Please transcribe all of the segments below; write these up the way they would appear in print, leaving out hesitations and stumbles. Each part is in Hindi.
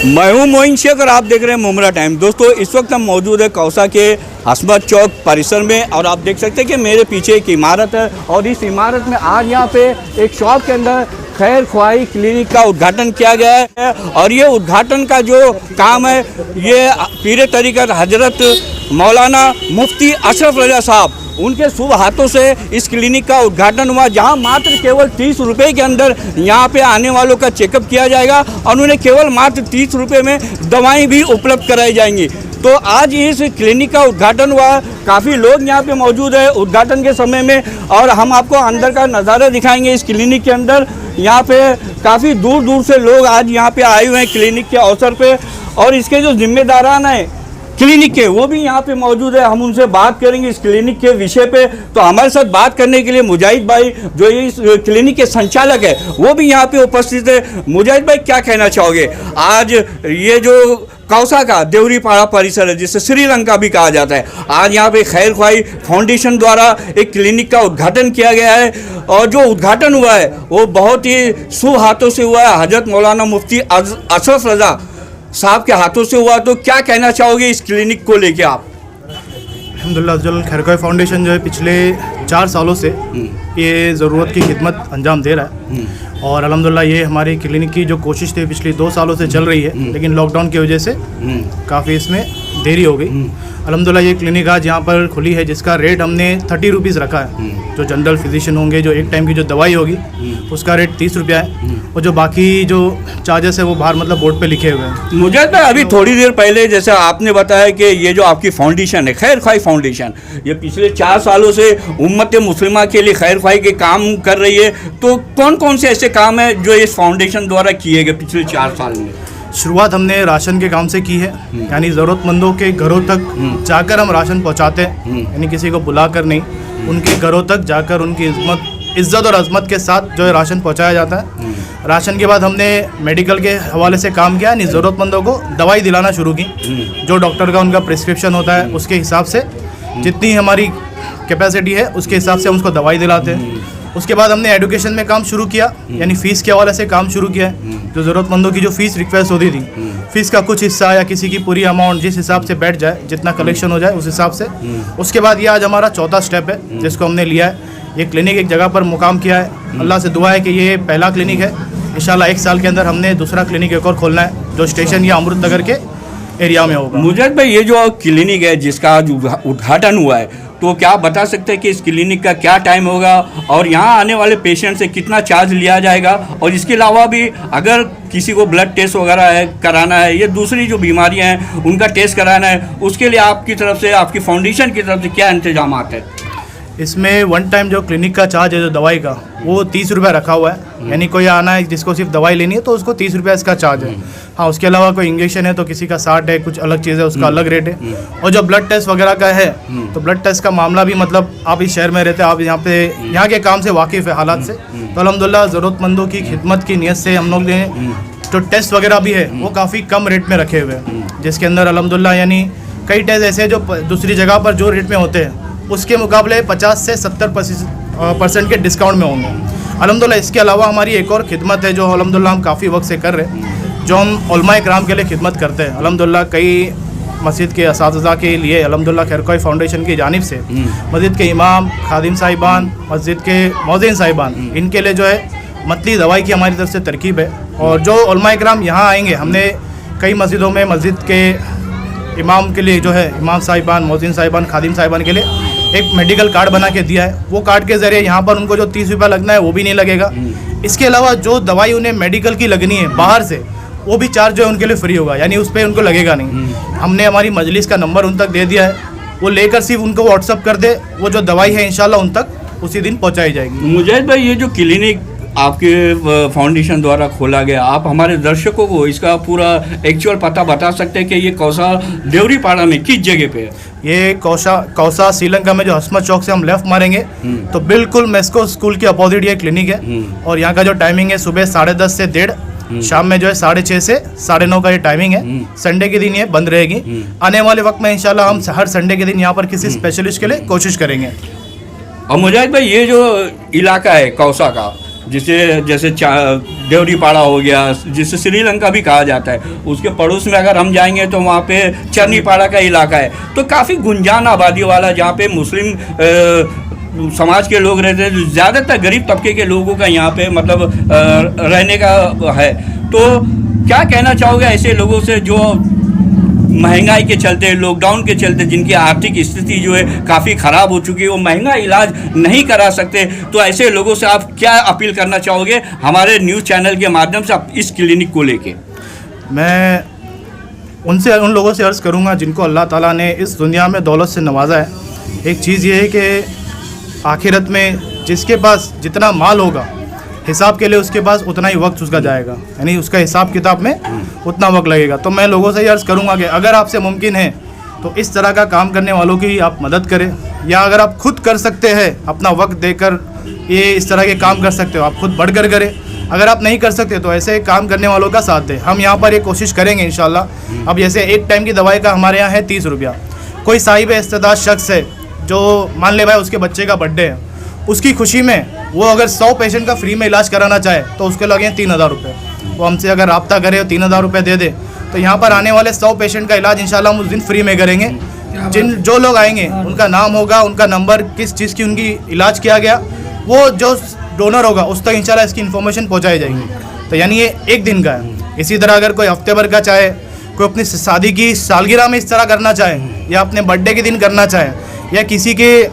मैं हूं मोइन शेख और आप देख रहे हैं मुमरा टाइम। दोस्तों, इस वक्त हम मौजूद है कौसा के हसमत चौक परिसर में और आप देख सकते हैं कि मेरे पीछे एक इमारत है और इस इमारत में आज यहाँ पे एक शॉप के अंदर खैर ख्वाही क्लिनिक का उद्घाटन किया गया है और ये उद्घाटन का जो काम है ये पीर तरीक़त हजरत मौलाना मुफ्ती अशरफ रजा साहब उनके शुभ हाथों से इस क्लिनिक का उद्घाटन हुआ, जहां मात्र केवल 30 रुपये के अंदर यहां पे आने वालों का चेकअप किया जाएगा और उन्हें केवल मात्र 30 रुपये में दवाएं भी उपलब्ध कराई जाएंगी। तो आज इस क्लिनिक का उद्घाटन हुआ, काफ़ी लोग यहां पे मौजूद है उद्घाटन के समय में और हम आपको अंदर का नज़ारा दिखाएंगे इस क्लिनिक के अंदर। यहाँ पे काफ़ी दूर दूर से लोग आज यहाँ पे आए हुए हैं क्लिनिक के अवसर पे और इसके जो जिम्मेदारान हैं क्लिनिक के वो भी यहाँ पे मौजूद है। हम उनसे बात करेंगे इस क्लिनिक के विषय पे। तो हमारे साथ बात करने के लिए मुजाहिद भाई जो इस क्लिनिक के संचालक है वो भी यहाँ पे उपस्थित है। मुजाहिद भाई, क्या कहना चाहोगे? आज ये जो कौसा का देवरी पाड़ा परिसर है जिसे श्रीलंका भी कहा जाता है, आज यहाँ पे खैर ख्वाही फाउंडेशन द्वारा एक क्लिनिक का उद्घाटन किया गया है और जो उद्घाटन हुआ है वो बहुत ही शुभ हाथों से हुआ है, हजरत मौलाना मुफ्ती अशरफ रजा साहब के हाथों से हुआ। तो क्या कहना चाहोगे इस क्लिनिक को लेके आप? अल्हम्दुलिल्लाह खैर ख्वाही फाउंडेशन जो है पिछले 4 सालों से ये ज़रूरत की खिदमत अंजाम दे रहा है और अल्हम्दुलिल्लाह ये हमारी क्लिनिक की जो कोशिश थी पिछली 2 सालों से चल रही है, लेकिन लॉकडाउन की वजह से काफ़ी इसमें देरी हो गई। अल्हम्दुलिल्लाह ये क्लिनिक आज यहाँ पर खुली है जिसका रेट हमने 30 रुपीज़ रखा है। जो जनरल फिजिशियन होंगे, जो एक टाइम की जो दवाई होगी उसका रेट 30 रुपया है और जो बाकी जो चार्जेस है वो बाहर मतलब बोर्ड पे लिखे हुए हैं। मुझे तो अभी थोड़ी देर पहले जैसे आपने बताया कि ये जो आपकी फाउंडेशन है खैर ख्वाही फाउंडेशन, ये पिछले 4 सालों से उम्मत मुस्लिमा के लिए खैर ख्वाही के काम कर रही है। तो कौन कौन से ऐसे काम है जो इस फाउंडेशन द्वारा किए गए पिछले 4 साल में? शुरुआत हमने राशन के काम से की है, यानी ज़रूरतमंदों के घरों तक जाकर हम राशन पहुंचाते हैं, यानी किसी को बुलाकर नहीं, उनके घरों तक जाकर उनकी इज्जत और अजमत के साथ जो है राशन पहुंचाया जाता है। राशन के बाद हमने मेडिकल के हवाले से काम किया, यानी ज़रूरतमंदों को दवाई दिलाना शुरू की। जो डॉक्टर का उनका प्रिस्क्रिप्शन होता है उसके हिसाब से जितनी हमारी कैपेसिटी है उसके हिसाब से हम उसको दवाई दिलाते हैं। उसके बाद हमने एजुकेशन में काम शुरू किया, यानी फ़ीस के हवाले से काम शुरू किया है। जो ज़रूरतमंदों की जो फ़ीस रिक्वेस्ट होती थी, फ़ीस का कुछ हिस्सा या किसी की पूरी अमाउंट जिस हिसाब से बैठ जाए, जितना कलेक्शन हो जाए उस हिसाब से। उसके बाद ये आज हमारा 4था स्टेप है जिसको हमने लिया है। ये क्लिनिक एक जगह पर मुकाम किया है। अल्लाह से दुआ है कि ये पहला क्लिनिक है, इंशाल्लाह 1 साल के अंदर हमने दूसरा क्लिनिक एक और खोलना है जो स्टेशन या अमृत नगर के एरिया में होगा। मुजाहिद भाई, ये जो क्लिनिक है जिसका आज उद्घाटन हुआ है, तो क्या बता सकते हैं कि इस क्लिनिक का क्या टाइम होगा और यहाँ आने वाले पेशेंट से कितना चार्ज लिया जाएगा? और इसके अलावा भी अगर किसी को ब्लड टेस्ट वगैरह है कराना है या दूसरी जो बीमारियाँ हैं उनका टेस्ट कराना है, उसके लिए आपकी तरफ से, आपकी फाउंडेशन की तरफ से क्या इंतजाम है? इसमें 1 टाइम जो क्लिनिक का चार्ज है जो दवाई का, वो 30 रुपये रखा हुआ है, यानी कोई आना है जिसको सिर्फ दवाई लेनी है तो उसको 30 रुपये इसका चार्ज है। हाँ, उसके अलावा कोई इंजेक्शन है तो किसी का 60 है, कुछ अलग चीज़ है उसका अलग रेट है। और जो ब्लड टेस्ट वगैरह का है तो ब्लड टेस्ट का मामला भी, मतलब आप इस शहर में रहते हैं, आप यहाँ के काम से वाकिफ़ है हालात से, तो अल्हम्दुलिल्लाह ज़रूरतमंदों की खिदमत की नीयत से हम लोग ने जो टेस्ट वगैरह भी है वो काफ़ी कम रेट में रखे हुए हैं, जिसके अंदर अल्हम्दुलिल्लाह यानी कई टेस्ट ऐसे जो दूसरी जगह पर जो रेट में होते हैं उसके मुकाबले 50 से 70% के डिस्काउंट में होंगे अल्हम्दुलिल्लाह। इसके अलावा हमारी एक और खिदमत है जो अल्हम्दुलिल्लाह हम काफ़ी वक्त से कर रहे हैं, जो हम उलमा इकराम के लिए खिदमत करते हैं। अल्हम्दुलिल्लाह कई मस्जिद के असातिज़ा के लिए अल्हम्दुलिल्लाह खैर ख्वाही फाउंडेशन की जानिब से मस्जिद के इमाम, खादिम साहिबान, मस्जिद के मौज़िन साहिबान, इनके लिए जो है मतली दवाई की हमारी तरफ से तरकीब है। और जो उलमा इकराम यहाँ आएंगे, हमने कई मस्जिदों में मस्जिद के इमाम के लिए जो है इमाम साहिबान, मौज़िन साहिबान, खादिम साहिबान के लिए एक मेडिकल कार्ड बना के दिया है। वो कार्ड के ज़रिए यहाँ पर उनको जो 30 रुपये लगना है वो भी नहीं लगेगा। इसके अलावा जो दवाई उन्हें मेडिकल की लगनी है बाहर से, वो भी चार्ज जो है उनके लिए फ्री होगा, यानी उस पर उनको लगेगा नहीं। हमने हमारी मजलिस का नंबर उन तक दे दिया है, वो लेकर सिर्फ उनको व्हाट्सअप कर दे, वो जो दवाई है इंशाल्लाह उन तक उसी दिन पहुँचाई जाएगी। मुजाहिद भाई, ये जो क्लिनिक आपके फाउंडेशन द्वारा खोला गया, आप हमारे दर्शकों को इसका पूरा एक्चुअल पता बता सकते हैं कि ये कौसा देवरी पाड़ा में किस जगह पे है? ये कौसा श्रीलंका में जो हसमत चौक से हम लेफ्ट मारेंगे तो बिल्कुल मेस्को स्कूल के अपोजिट ये क्लिनिक है। और यहाँ का जो टाइमिंग है सुबह 10:30 से 1:30, शाम में जो है 6:30 से 9:30 का ये टाइमिंग है। संडे के दिन ये बंद रहेगी। आने वाले वक्त में इंशाल्लाह हम हर संडे के दिन यहाँ पर किसी स्पेशलिस्ट के लिए कोशिश करेंगे। और मुजाहिद भाई, ये जो इलाका है कौसा का, जिसे जैसे देवरीपाड़ा हो गया, जिसे श्रीलंका भी कहा जाता है, उसके पड़ोस में अगर हम जाएंगे तो वहाँ पे चरनीपाड़ा का इलाका है, तो काफ़ी गुंजान आबादी वाला, जहाँ पे मुस्लिम समाज के लोग रहते हैं, ज़्यादातर गरीब तबके के लोगों का यहाँ पे मतलब रहने का है। तो क्या कहना चाहोगे ऐसे लोगों से जो महंगाई के चलते, लॉकडाउन के चलते, जिनकी आर्थिक स्थिति जो है काफ़ी ख़राब हो चुकी है, वो महंगा इलाज नहीं करा सकते, तो ऐसे लोगों से आप क्या अपील करना चाहोगे हमारे न्यूज़ चैनल के माध्यम से आप इस क्लिनिक को लेके? मैं उन लोगों से अर्ज़ करूंगा जिनको अल्लाह ताला ने इस दुनिया में दौलत से नवाजा है। एक चीज़ ये है कि आखिरत में जिसके पास जितना माल होगा, हिसाब के लिए उसके पास उतना ही वक्त उसका जाएगा, यानी उसका हिसाब किताब में उतना वक्त लगेगा। तो मैं लोगों से ये अर्ज़ करूंगा कि अगर आपसे मुमकिन है तो इस तरह का काम करने वालों की आप मदद करें, या अगर आप खुद कर सकते हैं अपना वक्त देकर ये इस तरह के काम कर सकते हो, आप खुद बढ़कर करें। अगर आप नहीं कर सकते तो ऐसे काम करने वालों का साथ दें। हम यहाँ पर ये कोशिश करेंगे इंशाल्लाह। अब जैसे एक टाइम की दवाई का हमारे यहाँ है 30 रुपया। कोई साहिब इस्तेदाद शख्स है जो मान ले भाई उसके बच्चे का बर्थडे है, उसकी खुशी में वो अगर 100 पेशेंट का फ्री में इलाज कराना चाहे तो उसके लगे 3000 रुपये। वो हमसे अगर रब्ता करे और 3000 रुपये दे दे तो यहाँ पर आने वाले 100 पेशेंट का इलाज इंशाल्लाह हम उस दिन फ्री में करेंगे। जो लोग आएंगे उनका नाम होगा, उनका नंबर, किस चीज़ की उनकी इलाज किया गया, वो जो डोनर होगा उस तक इंशाल्लाह इसकी इन्फॉर्मेशन पहुँचाई जाएगी। तो यानी ये एक दिन का है। इसी तरह अगर कोई हफ्ते भर का चाहे, कोई अपनी शादी की सालगिरह में इस तरह करना चाहे, या अपने बर्थडे के दिन करना चाहे, या किसी के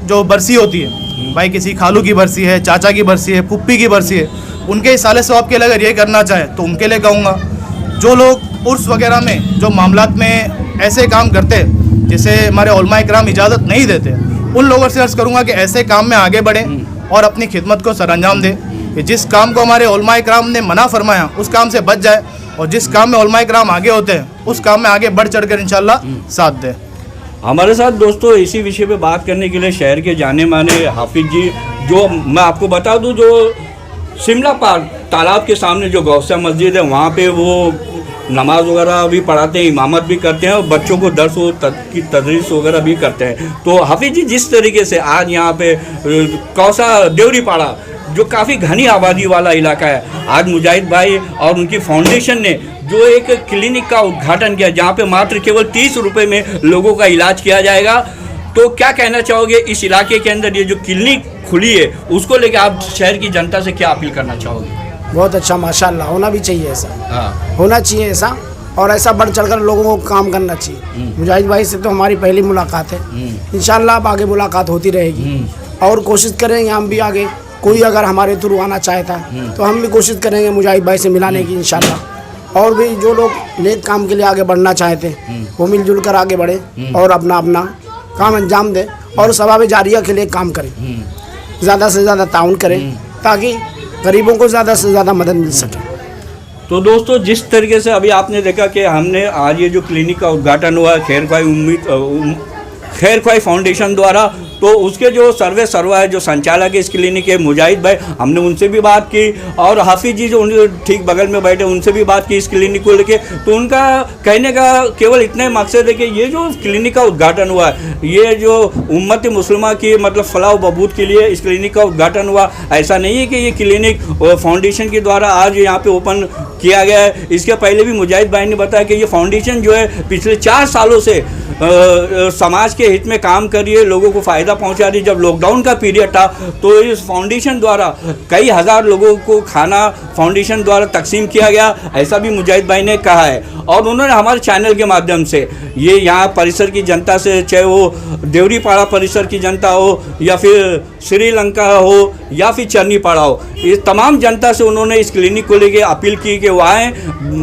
जो बरसी होती है, भाई किसी खालू की बरसी है, चाचा की बरसी है, पुप्पी की बरसी है, उनके साले सवाब के लिए अगर ये करना चाहे तो उनके लिए कहूँगा। जो लोग उर्स वगैरह में जो मामलात में ऐसे काम करते हैं जिसे हमारे उलमा इकराम इजाज़त नहीं देते, उन लोगों से अर्ज़ करूँगा कि ऐसे काम में आगे बढ़ें और अपनी खिदमत को सरअंजाम दें। कि जिस काम को हमारे उलमा इकराम ने मना फरमाया उस काम से बच जाए, और जिस काम में उलमा इकराम आगे होते हैं उस काम में आगे बढ़ चढ़ कर इंशाल्लाह साथ दें। हमारे साथ दोस्तों इसी विषय पे बात करने के लिए शहर के जाने माने हाफिज जी, जो मैं आपको बता दूं, जो शिमला पार्क तालाब के सामने जो गौसिया मस्जिद है, वहाँ पे वो नमाज वगैरह भी पढ़ाते हैं, इमामत भी करते हैं, और बच्चों को दर्स की तदरीस वगैरह भी करते हैं। तो हाफिज जी, जिस तरीके से आज यहाँ पे कौसा देवरीपाड़ा जो काफ़ी घनी आबादी वाला इलाका है, आज मुजाहिद भाई और उनकी फाउंडेशन ने जो एक क्लिनिक का उद्घाटन किया, जहाँ पे मात्र केवल 30 रुपये में लोगों का इलाज किया जाएगा, तो क्या कहना चाहोगे इस इलाके के अंदर ये जो क्लिनिक खुली है उसको लेकर आप शहर की जनता से क्या अपील करना चाहोगे? बहुत अच्छा, माशाल्लाह, होना भी चाहिए ऐसा। हाँ, होना चाहिए ऐसा, और ऐसा बढ़ चढ़कर लोगों को काम करना चाहिए। मुजाहिद भाई से तो हमारी पहली मुलाकात है, इंशाल्लाह अब आगे मुलाकात होती रहेगी, और कोशिश करेंगे हम भी आगे। कोई अगर हमारे थ्रू आना चाहता है तो हम भी कोशिश करेंगे मुजाहिद भाई से मिलाने की इंशाल्लाह। और भी जो लोग नेक काम के लिए आगे बढ़ना चाहते हैं वो मिलजुल कर आगे बढ़े और अपना अपना काम अंजाम दें, और सवाब जारिया के लिए काम करें, ज़्यादा से ज़्यादा ताउन करें ताकि गरीबों को ज़्यादा से ज़्यादा मदद मिल सके। तो दोस्तों, जिस तरीके से अभी आपने देखा कि हमने आज ये जो क्लिनिक का उद्घाटन हुआ खैर ख्वाही फाउंडेशन द्वारा, तो उसके जो सर्वा है, जो संचालक है इस क्लिनिक के मुजाहिद भाई, हमने उनसे भी बात की, और हाफिज जी जो ठीक बगल में बैठे उनसे भी बात की इस क्लिनिक को लेके। तो उनका कहने का केवल इतना ही मकसद है कि ये जो क्लिनिक का उद्घाटन हुआ है, ये जो उम्मत मुस्लिमा की मतलब फलाह बहबूद के लिए इस क्लिनिक का उद्घाटन हुआ। ऐसा नहीं है कि ये क्लिनिक फाउंडेशन के द्वारा आज यहाँ पे ओपन किया गया है। इसके पहले भी मुजाहिद भाई ने बताया कि ये फाउंडेशन जो है पिछले 4 सालों से समाज के हित में काम कर रही है, लोगों को फ़ायदा पहुंचा रही है। जब लॉकडाउन का पीरियड था तो इस फाउंडेशन द्वारा कई हज़ार लोगों को खाना फाउंडेशन द्वारा तकसीम किया गया, ऐसा भी मुजाहिद भाई ने कहा है। और उन्होंने हमारे चैनल के माध्यम से ये यहाँ परिसर की जनता से, चाहे वो देवरीपाड़ा परिसर की जनता हो या फिर श्रीलंका हो या फिर चरनीपाड़ा हो, ये तमाम जनता से उन्होंने इस क्लिनिक को लेके अपील की कि वो आएँ,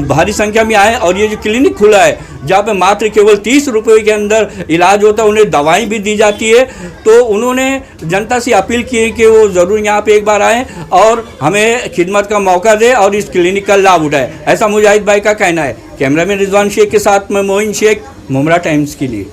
भारी संख्या में आएँ। और ये जो क्लिनिक खुला है जहाँ पे मात्र केवल 30 रुपये के अंदर इलाज होता है, उन्हें दवाई भी दी जाती है, तो उन्होंने जनता से अपील की कि वो ज़रूर यहाँ पे एक बार आएँ और हमें खिदमत का मौका दे और इस क्लिनिक का लाभ उठाए, ऐसा मुजाहिद भाई का कहना है। कैमरामैन रिजवान शेख के साथ मैं मोइन शेख, मुमरा टाइम्स के लिए।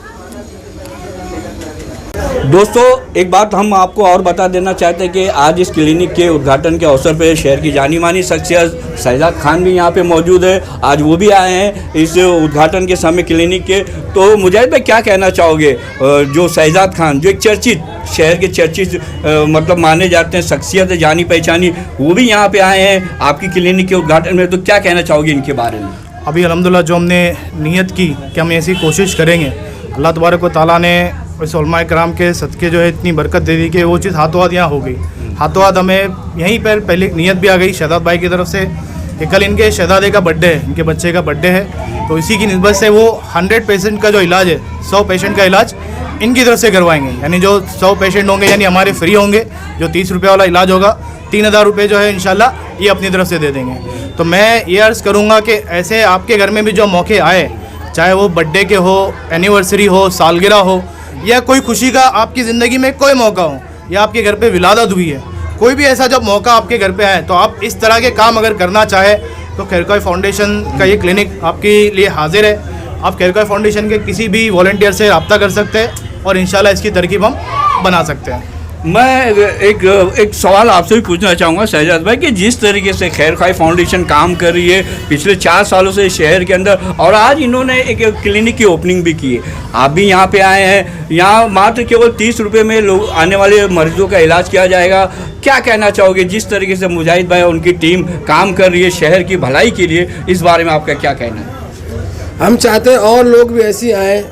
दोस्तों एक बात हम आपको और बता देना चाहते हैं कि आज इस क्लिनिक के उद्घाटन के अवसर पर शहर की जानी मानी शख्सियत शहजाद खान भी यहाँ पे मौजूद है। आज वो भी आए हैं इस उद्घाटन के समय क्लिनिक के। तो मुजाहिद भाई क्या कहना चाहोगे, जो शहजाद खान जो एक चर्चित शहर के चर्चित मतलब माने जाते हैं शख्सियत है, जानी पहचानी, वो भी यहाँ पे आए हैं आपकी क्लिनिक के उद्घाटन में, तो क्या कहना चाहोगे इनके बारे में? अभी अल्हम्दुलिल्लाह जो हमने नीयत की कि हम ऐसी कोशिश करेंगे, अल्लाह तबारक व तआला ने इस उलमाए कराम के सदक़े जो है इतनी बरकत दे दी कि वो चीज़ हाथों हाथ यहाँ हो गई। हाथों हाथ हमें यहीं पर पहले नीयत भी आ गई शहजाद भाई की तरफ से कि कल इनके शहजादे का बर्थडे है, इनके बच्चे का बर्थडे है, तो इसी की निस्बत से वो 100 पेशेंट का जो इलाज है, 100 पेशेंट का इलाज इनकी तरफ से करवाएंगे। यानी जो 100 पेशेंट होंगे यानी हमारे फ्री होंगे, जो 30 रुपये वाला इलाज होगा 3000 रुपये जो है इंशाल्लाह ये अपनी तरफ से दे देंगे। तो मैं ये अर्ज़ करूँगा कि ऐसे आपके घर में भी जो मौके आए, चाहे वो बर्थडे के हो, एनिवर्सरी हो, सालगिरह हो, या कोई खुशी का आपकी ज़िंदगी में कोई मौका हो, या आपके घर पे विलादत हुई है, कोई भी ऐसा जब मौका आपके घर पे आए, तो आप इस तरह के काम अगर करना चाहे तो खैरख्वाही फाउंडेशन का ये क्लिनिक आपके लिए हाजिर है। आप खैरख्वाही फाउंडेशन के किसी भी वॉलंटियर से रब्ता कर सकते हैं और इंशाल्लाह इसकी तरकीब हम बना सकते हैं। मैं एक सवाल आपसे भी पूछना चाहूँगा शहजाद भाई कि जिस तरीके से खैरख्वाही फाउंडेशन काम कर रही है पिछले 4 सालों से शहर के अंदर, और आज इन्होंने एक क्लिनिक की ओपनिंग भी की है, आप भी यहाँ पे आए हैं, यहाँ मात्र केवल 30 रुपये में लोग आने वाले मरीजों का इलाज किया जाएगा। क्या कहना चाहोगे जिस तरीके से मुजाहिद भाई और उनकी टीम काम कर रही है शहर की भलाई के लिए, इस बारे में आपका क्या कहना है? हम चाहते हैं और लोग भी ऐसे आए,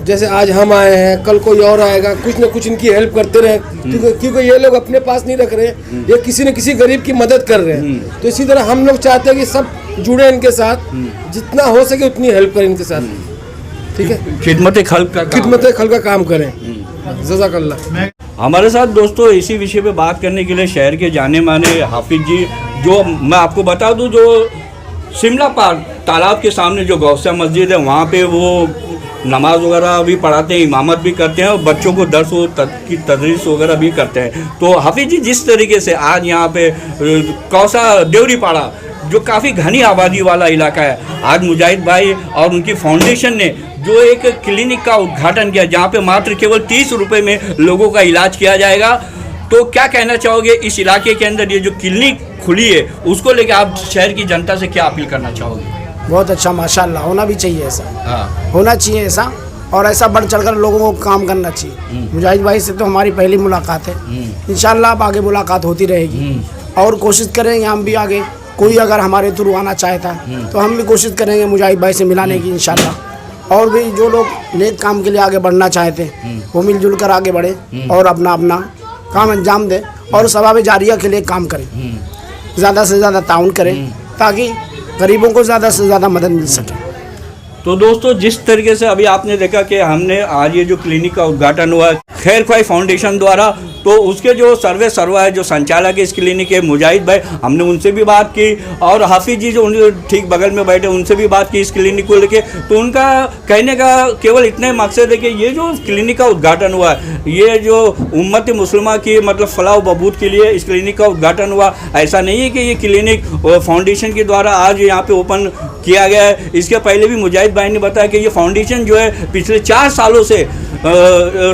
जैसे आज हम आए हैं, कल कोई और आएगा, कुछ न कुछ इनकी हेल्प करते रहे, क्योंकि ये लोग अपने पास नहीं रख रहे, ये किसी न किसी गरीब की मदद कर रहे हैं। तो इसी तरह हम लोग चाहते हैं कि सब जुड़े इनके साथ, जितना हो सके उतनी हेल्प करें इनके साथ। ठीक है, खिदमत खल्क का काम करें। जज़ाकल्लाह। हमारे साथ दोस्तों इसी विषय पे बात करने के लिए शहर के जाने माने हाफिज जी, जो मैं आपको बता दूं, जो शिमला पार्क तालाब के सामने जो गौसिया मस्जिद है, वहाँ पे वो नमाज वगैरह भी पढ़ाते हैं, इमामत भी करते हैं और बच्चों को दर्स की तदरीस वगैरह भी करते हैं। तो हाफिज जी जिस तरीके से आज यहाँ पे कौसा देवरी पाड़ा जो काफ़ी घनी आबादी वाला इलाका है, आज मुजाहिद भाई और उनकी फाउंडेशन ने जो एक क्लिनिक का उद्घाटन किया जहाँ पे मात्र केवल 30 रुपये में लोगों का इलाज किया जाएगा, तो क्या कहना चाहोगे इस इलाके के अंदर ये जो क्लिनिक खुली है उसको लेकर आप शहर की जनता से क्या अपील करना चाहोगे? बहुत अच्छा, माशाल्लाह, होना भी चाहिए ऐसा। हाँ, होना चाहिए ऐसा, और ऐसा बढ़ चढ़कर लोगों को काम करना चाहिए। मुजाहिद भाई से तो हमारी पहली मुलाकात है, इंशाल्लाह अब आगे मुलाकात होती रहेगी और कोशिश करेंगे हम भी आगे, कोई अगर हमारे थ्रू आना चाहता तो हम भी कोशिश करेंगे मुजाहिद भाई से मिलाने की इंशाल्लाह। और भी जो लोग नेक काम के लिए आगे बढ़ना चाहते हैं वो मिलजुल कर आगे बढ़े और अपना अपना काम अंजाम दें और सवाब जारिया के लिए काम करें, ज़्यादा से ज़्यादा ताउन करें ताकि गरीबों को ज़्यादा से ज़्यादा मदद मिल सके। तो दोस्तों जिस तरीके से अभी आपने देखा कि हमने आज ये जो क्लिनिक का उद्घाटन हुआ खैरख्वाही फाउंडेशन द्वारा, तो उसके जो सर्वा है, जो संचालक है इस क्लिनिक के मुजाहिद भाई, हमने उनसे भी बात की, और हाफिज जी जो ठीक बगल में बैठे उनसे भी बात की इस क्लिनिक को लेके। तो उनका कहने का केवल इतना ही मकसद है कि ये जो क्लिनिक का उद्घाटन हुआ है, ये जो उम्मत मुस्लिमा की मतलब फलाह बहबूद के लिए इस क्लिनिक का उद्घाटन हुआ। ऐसा नहीं है कि ये क्लिनिक फाउंडेशन के द्वारा आज यहाँ पे ओपन किया गया है। इसके पहले भी मुजाहिद भाई ने बताया कि ये फाउंडेशन जो है पिछले 4 सालों से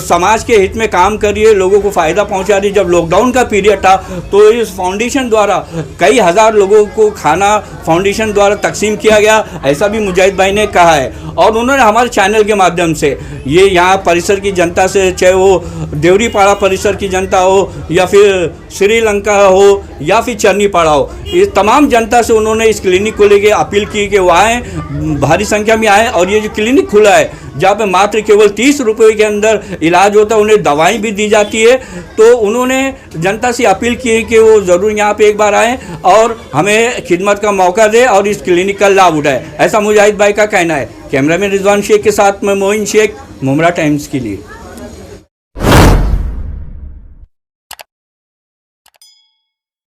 समाज के हित में काम कर रही है, लोगों को फ़ायदा पहुंचा रही है। जब लॉकडाउन का पीरियड था तो इस फाउंडेशन द्वारा कई हज़ार लोगों को खाना फाउंडेशन द्वारा तकसीम किया गया, ऐसा भी मुजाहिद भाई ने कहा है। और उन्होंने हमारे चैनल के माध्यम से ये यहाँ परिसर की जनता से, चाहे वो देवरीपाड़ा परिसर की जनता हो या फिर श्रीलंका हो या फिर चरनीपाड़ा हो, ये तमाम जनता से उन्होंने इस क्लिनिक को लेके अपील की कि वो आएँ, भारी संख्या में आएँ। और ये जो क्लिनिक खुला है जहाँ पे मात्र केवल 30 रुपये के अंदर इलाज होता है, उन्हें दवाएं भी दी जाती है, तो उन्होंने जनता से अपील की है कि वो ज़रूर यहाँ पे एक बार आएँ और हमें खिदमत का मौका दे और इस क्लिनिक का लाभ उठाए, ऐसा मुजाहिद भाई का कहना है। कैमरामैन रिजवान शेख के साथ में मोइन शेख, मुमरा टाइम्स के लिए।